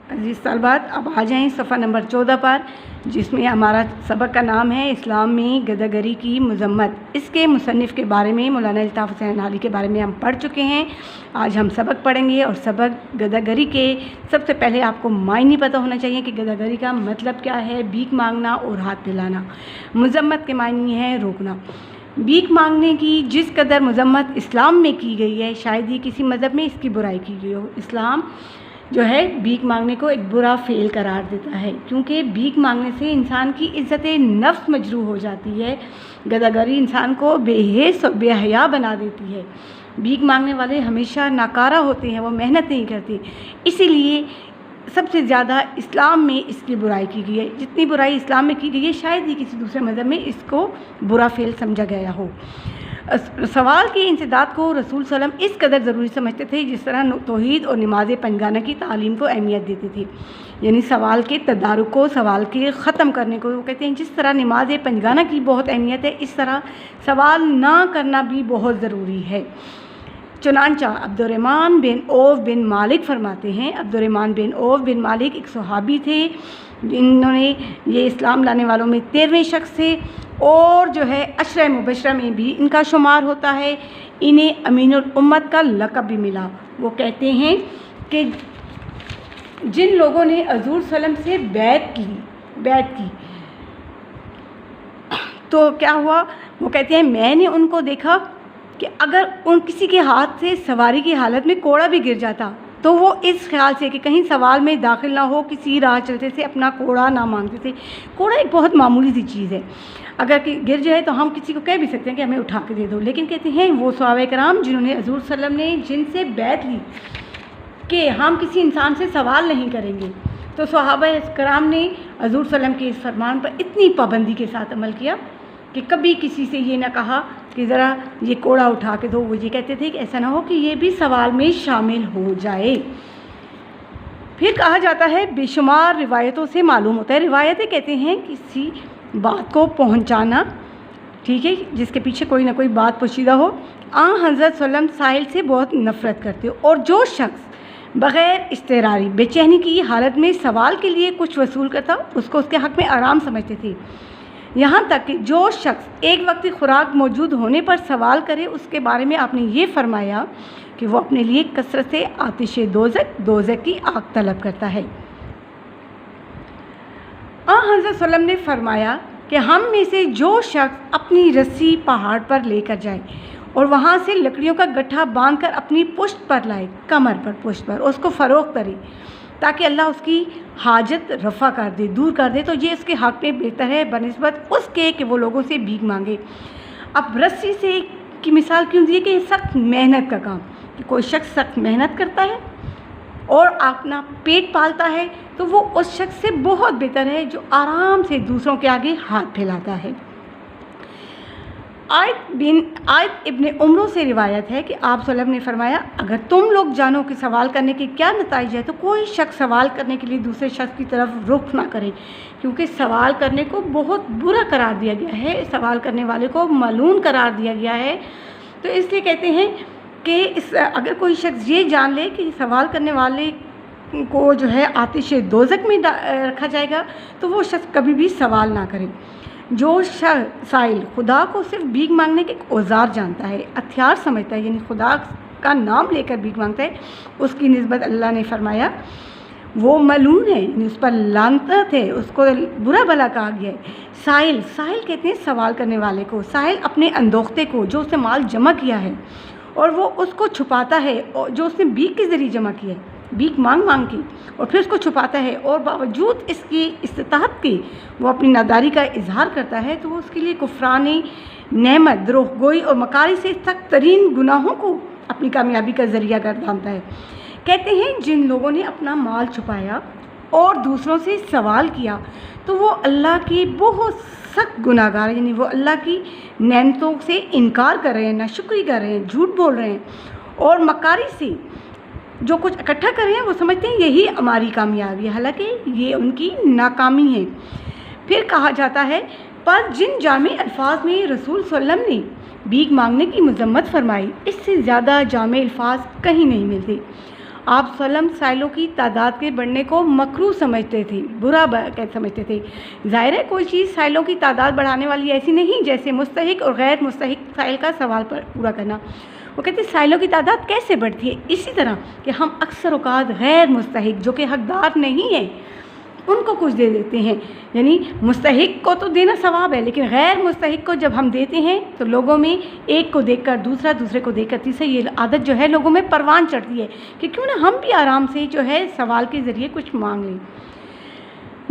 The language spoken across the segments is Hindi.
अजीज़ तलबात, अब आ जाएँ सफ़ा नंबर 14 पर, जिसमें हमारा सबक का नाम है इस्लाम में गदागरी की मज़म्मत। इसके मुसन्निफ़ के बारे में, मौलाना अल्ताफ़ हुसैन हाली के बारे में हम पढ़ चुके हैं। आज हम सबक पढ़ेंगे और सबक गदागरी के सबसे पहले आपको मायने पता होना चाहिए कि गदागरी का मतलब क्या है। भीख मांगना और हाथ फैलाना। मज़म्मत के मायने है रोकना। भीख मांगने की जिस कदर मज़म्मत इस्लाम में की गई है, शायद ही किसी मज़हब में इसकी बुराई की गई हो। इस्लाम जो है भीख मांगने को एक बुरा फ़ेल करार देता है, क्योंकि भीख मांगने से इंसान की इज़्ज़त नफ्स मजरूह हो जाती है। गदागरी इंसान को बेहिस और बेहया बना देती है। भीख मांगने वाले हमेशा नाकारा होते हैं, वो मेहनत नहीं करते। इसीलिए सबसे ज़्यादा इस्लाम में इसकी बुराई की गई है। जितनी बुराई इस्लाम में की गई है, शायद ही किसी दूसरे मज़हब में इसको बुरा फ़ेल समझा गया हो। सवाल की इंसदाद को रसूल सल्लम इस कदर ज़रूरी समझते थे, जिस तरह तौहीद और नमाज पंजगाना की तालीम को अहमियत देते थे। यानी सवाल के तदारुक को, सवाल के ख़त्म करने को वो कहते हैं। जिस तरह नमाज पंजगाना की बहुत अहमियत है, इस तरह सवाल ना करना भी बहुत ज़रूरी है। चुनांचा अब्दुर्रहमान बिन औफ बिन मालिक फरमाते हैं, अब्दुर्रहमान बिन औफ बिन मालिक एक सहाबी थे, इन्होंने ये इस्लाम लाने वालों में 13वें शख्स थे और जो है अशरा मुबशरा में भी इनका शुमार होता है। इन्हें अमीनुल उम्मत का लक़ब भी मिला। वो कहते हैं कि जिन लोगों ने हज़ूर सल्लम से बैत की तो क्या हुआ, वो कहते हैं मैंने उनको देखा कि अगर उन किसी के हाथ से सवारी की हालत में कोड़ा भी गिर जाता तो वो इस ख्याल से कि कहीं सवाल में दाखिल ना हो, किसी राह चलते से अपना कोड़ा ना मांगते थे। कोड़ा एक बहुत मामूली सी चीज़ है, अगर कि गिर जाए तो हम किसी को कह भी सकते हैं कि हमें उठा के दे दो, लेकिन कहते हैं वो सहाबा कराम जिन्होंने हज़ूर सल्लम ने जिनसे बैत ली कि हम किसी इंसान से सवाल नहीं करेंगे, तो सहाबा कराम ने हज़ूर सल्लम के इस फरमान पर इतनी पाबंदी के साथ अमल किया कि कभी किसी से ये ना कहा कि ज़रा ये कोड़ा उठा के दो। वो ये कहते थे कि ऐसा ना हो कि ये भी सवाल में शामिल हो जाए। फिर कहा जाता है, बेशुमार रिवायतों से मालूम होता है, रिवायतें कहते हैं किसी बात को पहुंचाना, ठीक है, जिसके पीछे कोई ना कोई बात पोशीदा हो। हज़रत सल्लम साहिल से बहुत नफ़रत करते हो, और जो शख्स बग़ैर इस्तेरारी बेचैनी की हालत में सवाल के लिए कुछ वसूल करता उसको उसके हक़ में आराम समझते थे। यहाँ तक कि जो शख्स एक वक्ती खुराक मौजूद होने पर सवाल करे, उसके बारे में आपने ये फरमाया कि वो अपने लिए कसरत से आतिश दोज़ख की आग तलब करता है। हज़रत सल्लम ने फरमाया कि हम में से जो शख्स अपनी रस्सी पहाड़ पर लेकर जाए और वहाँ से लकड़ियों का गट्ठा बांधकर अपनी पुश्त पर लाए, कमर पर, पुश्त पर, उसको फ़रोख्त करे ताकि अल्लाह उसकी हाजत रफ़ा कर दे, दूर कर दे, तो ये इसके हक़ में बेहतर है बनिस्बत उसके कि वो लोगों से भीख मांगे। अब रस्सी से की मिसाल क्यों दी कि सख्त मेहनत का काम, कि कोई शख्स सख्त मेहनत करता है और अपना पेट पालता है, तो वो उस शख्स से बहुत बेहतर है जो आराम से दूसरों के आगे हाथ फैलाता है। आयत इब्ने उम्र से रिवायत है कि आप सल्लम ने फरमाया, अगर तुम लोग जानो कि सवाल करने के क्या नताइज है, तो कोई शख्स सवाल करने के लिए दूसरे शख्स की तरफ रुख ना करे, क्योंकि सवाल करने को बहुत बुरा करार दिया गया है, सवाल करने वाले को मलून करार दिया गया है। तो इसलिए कहते हैं कि अगर कोई शख्स ये जान ले कि सवाल करने वाले को जो है आतिश दोज़ख में रखा जाएगा, तो वो शख्स कभी भी सवाल ना करे। जो साइल खुदा को सिर्फ भीख मांगने के एक औजार जानता है, हथियार समझता है, यानी खुदा का नाम लेकर भीख मांगता है, उसकी निस्बत अल्लाह ने फरमाया वो मलून है, यानी उस पर लानत है, उसको बुरा भला कहा गया है। साइल कहते हैं सवाल करने वाले को। साइल अपने अंदोखते को, जो उसने माल जमा किया है और वो उसको छुपाता है, और जो उसने भीख के ज़रिए जमा किया है, भीख मांग के, और फिर उसको छुपाता है, और बावजूद इसकी इस्तिताअत के वो अपनी नादारी का इजहार करता है, तो वो उसके लिए कुफ्रानी नेमत, द्रोहगोई और मकारी से सख्त तरीन गुनाहों को अपनी कामयाबी का ज़रिया गर्दानता है। कहते हैं जिन लोगों ने अपना माल छुपाया और दूसरों से सवाल किया, तो वो अल्लाह की बहुत सख्त गुनाहगार, यानी वो अल्लाह की नेमतों से इनकार कर रहे हैं, नाशुक्री कर रहे हैं, झूठ बोल रहे हैं, और मकारी से जो कुछ इकट्ठा कर रहे हैं वो समझते हैं यही हमारी कामयाबी है, हालांकि ये उनकी नाकामी है। फिर कहा जाता है, पर जिन जामे अल्फाज में रसूल सल्लम ने भीख मांगने की मज़म्मत फरमाई, इससे ज़्यादा जामे अल्फाज कहीं नहीं मिलते। आप सल्लम साइलों की तादाद के बढ़ने को मकरूह समझते थे, बुरा समझते थे। ज़ाहिर है कोई चीज़ साइलों की तादाद बढ़ाने वाली ऐसी नहीं जैसे मुस्तहिक और गैर मुस्तहिक साइल का सवाल पर पूरा करना। वो कहते हैं साइलों की तादाद कैसे बढ़ती है, इसी तरह कि हम अक्सर औक़ात गैर मुस्तहिक जो कि हकदार नहीं है उनको कुछ दे देते हैं। यानी मुस्तहिक को तो देना सवाब है, लेकिन गैर मुस्तहिक को जब हम देते हैं तो लोगों में एक को देखकर दूसरा, दूसरे को देखकर तीसरा, ये आदत जो है लोगों में परवान चढ़ती है कि क्यों ना हम भी आराम से जो है सवाल के ज़रिए कुछ मांग लें।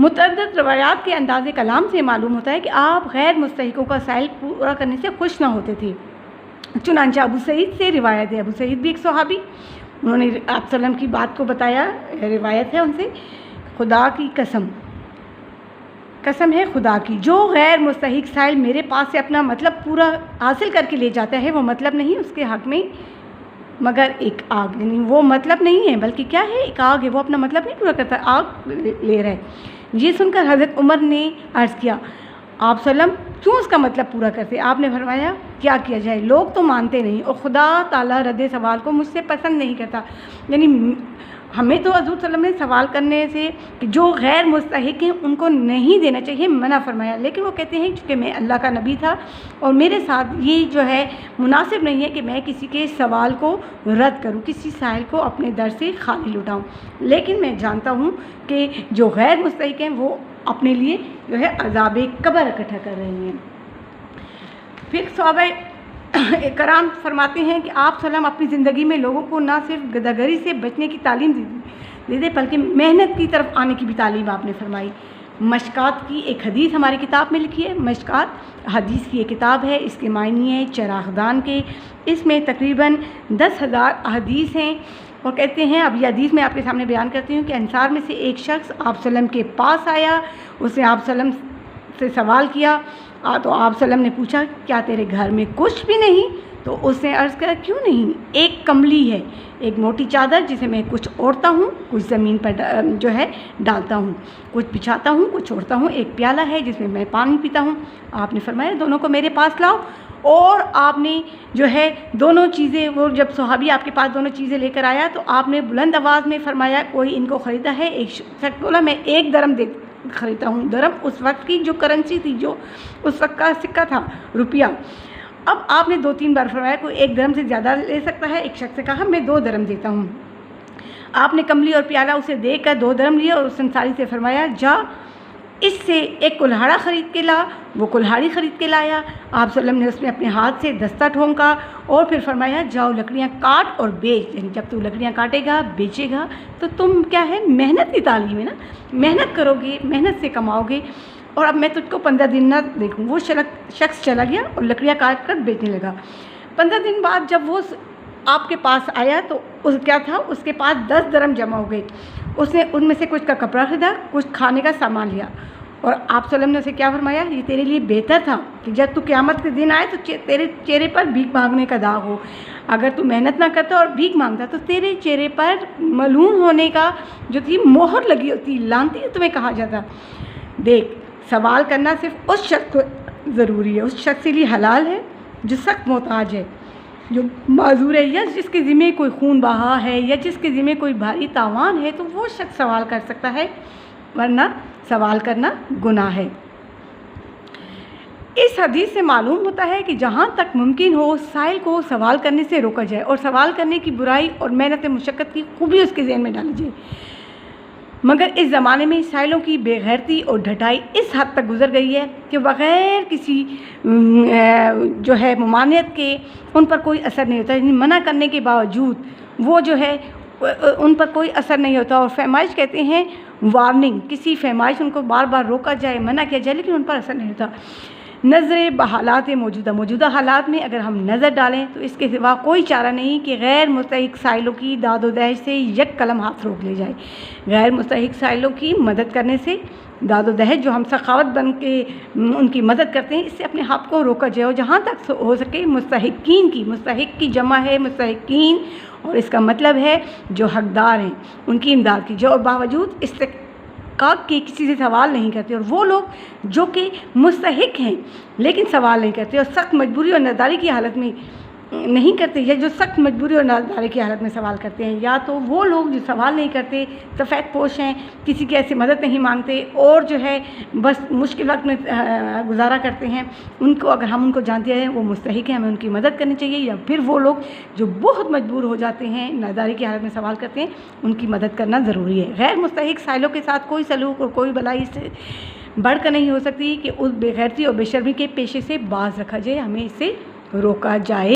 मुतअद्दिद रवायात के अंदाज़े कलाम से मालूम होता है कि आप गैर मुस्तहिकों का साइल पूरा करने से खुश ना होते थे। चुनांचे अबू सईद से रिवायत है, अबू सईद भी एक सहाबी, उन्होंने आप सल्लम की बात को बताया, रिवायत है उनसे, खुदा की कसम है खुदा की, जो गैर मुस्तहिक साइल मेरे पास से अपना मतलब पूरा हासिल करके ले जाता है वो मतलब नहीं उसके हक़ में मगर एक आग। यानी वो मतलब नहीं है बल्कि क्या है, एक आग है, वो अपना मतलब नहीं पूरा करता, आग ले रहा है। ये सुनकर हज़रत उमर ने अर्ज़ किया आप सल्लम क्यों उसका मतलब पूरा करते? आपने फरमाया क्या किया जाए, लोग तो मानते नहीं और खुदा ताला रद्द सवाल को मुझसे पसंद नहीं करता। यानी हमें तो हज़रत सल्लम ने सवाल करने से कि जो गैर मुस्तहिक हैं उनको नहीं देना चाहिए मना फरमाया, लेकिन वो कहते हैं चूँकि मैं अल्लाह का नबी था और मेरे साथ ये जो है मुनासिब नहीं है कि मैं किसी के सवाल को रद्द करूँ, किसी साइल को अपने दर से खाली लुटाऊँ, लेकिन मैं जानता हूँ कि जो गैर मुस्तहिक हैं वो अपने लिए जो है अज़ाब कब्र इकट्ठा कर रहे हैं। फिर सहाबा कराम फरमाते हैं कि आप सल्लम अपनी ज़िंदगी में लोगों को ना सिर्फ गदागरी से बचने की तालीम दे बल्कि मेहनत की तरफ आने की भी तालीम आपने फरमाई। मशकात की एक हदीस हमारी किताब में लिखी है, मशकात हदीस की एक किताब है, इसके मायने हैं चरागदान के, इसमें तकरीबन 10,000 हदीस हैं। और कहते हैं, अब ये हदीस मैं आपके सामने बयान करती हूँ कि अंसार में से एक शख्स आप सल्लम के पास आया, उसने आप सल्लम से सवाल किया तो आप सल्लम ने पूछा क्या तेरे घर में कुछ भी नहीं? तो उसने अर्ज़ करा क्यों नहीं, एक कमली है, एक मोटी चादर जिसे मैं कुछ ओढ़ता हूँ, कुछ ज़मीन पर जो है डालता हूँ, कुछ बिछाता हूँ, कुछ ओढ़ता हूँ, एक प्याला है जिसमें मैं पानी पीता हूँ। आपने फरमाया दोनों को मेरे पास लाओ। और आपने जो है दोनों चीज़ें, वो जब सहाबी आपके पास दोनों चीज़ें लेकर आया तो आपने बुलंद आवाज़ में फरमाया कोई इनको ख़रीदा है? एक शख्स बोला मैं 1 दरम दे ख़रीदता हूँ। दरम उस वक्त की जो करेंसी थी, जो उस वक्त का सिक्का था, रुपया। अब आपने 2-3 बार फरमाया कोई 1 दरम से ज़्यादा ले सकता है? एक शख्स ने कहा मैं 2 दरम देता हूँ। आपने कमली और प्याला उसे देकर 2 दरम लिया और उस अंसारी से फरमाया जा इससे एक कुल्हाड़ा ख़रीद के ला। वो कुल्हाड़ी ख़रीद के लाया। आप सल्लम ने उसमें अपने हाथ से दस्ता ठोंका और फिर फरमाया जाओ लकड़ियाँ काट और बेच। यानी जब तू लकड़ियाँ काटेगा बेचेगा तो तुम क्या है, मेहनत की तालीम है ना, मेहनत करोगे, मेहनत से कमाओगे। और अब मैं तुझको 15 दिन ना देखूँ। वो शख्स चला गया और लकड़ियाँ काट कर बेचने लगा। 15 दिन बाद जब वो आपके पास आया तो उस क्या था, उसके पास 10 दरम जमा हो गए। उसने उनमें से कुछ का कपड़ा ख़रीदा, कुछ खाने का सामान लिया और आप सल्लम ने उसे क्या फरमाया, ये तेरे लिए बेहतर था कि जब तू क़यामत के दिन आए तो तेरे चेहरे पर भीख मांगने का दाग हो। अगर तू मेहनत ना करता और भीख मांगता तो तेरे चेहरे पर मलून होने का जो थी मोहर लगी होती, लानती तुम्हें कहा जाता। देख, सवाल करना सिर्फ उस शख्स को ज़रूरी है, उस शख्स के लिए हलाल है जो सख्त मोहताज है, जो माजूर है, या जिसके ज़िम्मे कोई खून बहा है, या जिसके ज़िम्मे कोई भारी तावान है, तो वो शख्स सवाल कर सकता है, वरना सवाल करना गुनाह है। इस हदीस से मालूम होता है कि जहाँ तक मुमकिन हो साइल को सवाल करने से रोका जाए और सवाल करने की बुराई और मेहनत मुशक्क़त की खूबी उसके ज़हन में डाली जाए। मगर इस ज़माने में साइलों की बेगैरती और ढटाई इस हद तक गुज़र गई है कि बग़ैर किसी जो है ममानियत के उन पर कोई असर नहीं होता। मना करने के बावजूद वो जो है उन पर कोई असर नहीं होता। और फरमाइश कहते हैं वार्निंग, किसी फरमाइश उनको बार बार रोका जाए, मना किया जाए, लेकिन उन पर असर नहीं होता। नज़र बहालात मौजूदा हालात में अगर हम नज़र डालें तो इसके सिवा कोई चारा नहीं कि गैर मुस्तहिक साइलों की दादो दहेज से एक कलम हाथ रोक ले जाए। गैर मुस्तहिक साइलों की मदद करने से, दादो दहेज जो हम सखावत बन के उनकी मदद करते हैं, इससे अपने हाथ को रोका जाए। और जहाँ तक हो सके मुस्तहिक की जमा है मुस्तहिकीन, और इसका मतलब है जो हकदार हैं उनकी इमदाद की, जो बावजूद इस्तिहकाक के किसी से सवाल नहीं करते। और वो लोग जो कि मुस्तहिक हैं लेकिन सवाल नहीं करते और सख्त मजबूरी और नदारी की हालत में नहीं करते, या जो सख्त मजबूरी और नादारी की हालत में सवाल करते हैं, या तो वो लोग जो सवाल नहीं करते, सफ़ेद पोश हैं, किसी की ऐसी मदद नहीं मांगते और जो है बस मुश्किल वक्त में गुजारा करते हैं, उनको अगर हम उनको जानते हैं वो मुस्तहिक हैं, हमें उनकी मदद करनी चाहिए। या फिर वो लोग जो बहुत मजबूर हो जाते हैं, नादारी की हालत में सवाल करते हैं, उनकी मदद करना ज़रूरी है। गैर मुस्तहिक साइलों के साथ कोई सलूक और कोई भलाई से बढ़कर नहीं हो सकती कि उस बेगैरती और बेशर्मी के पेशे से बाज रखा जाए, हमें इससे रोका जाए।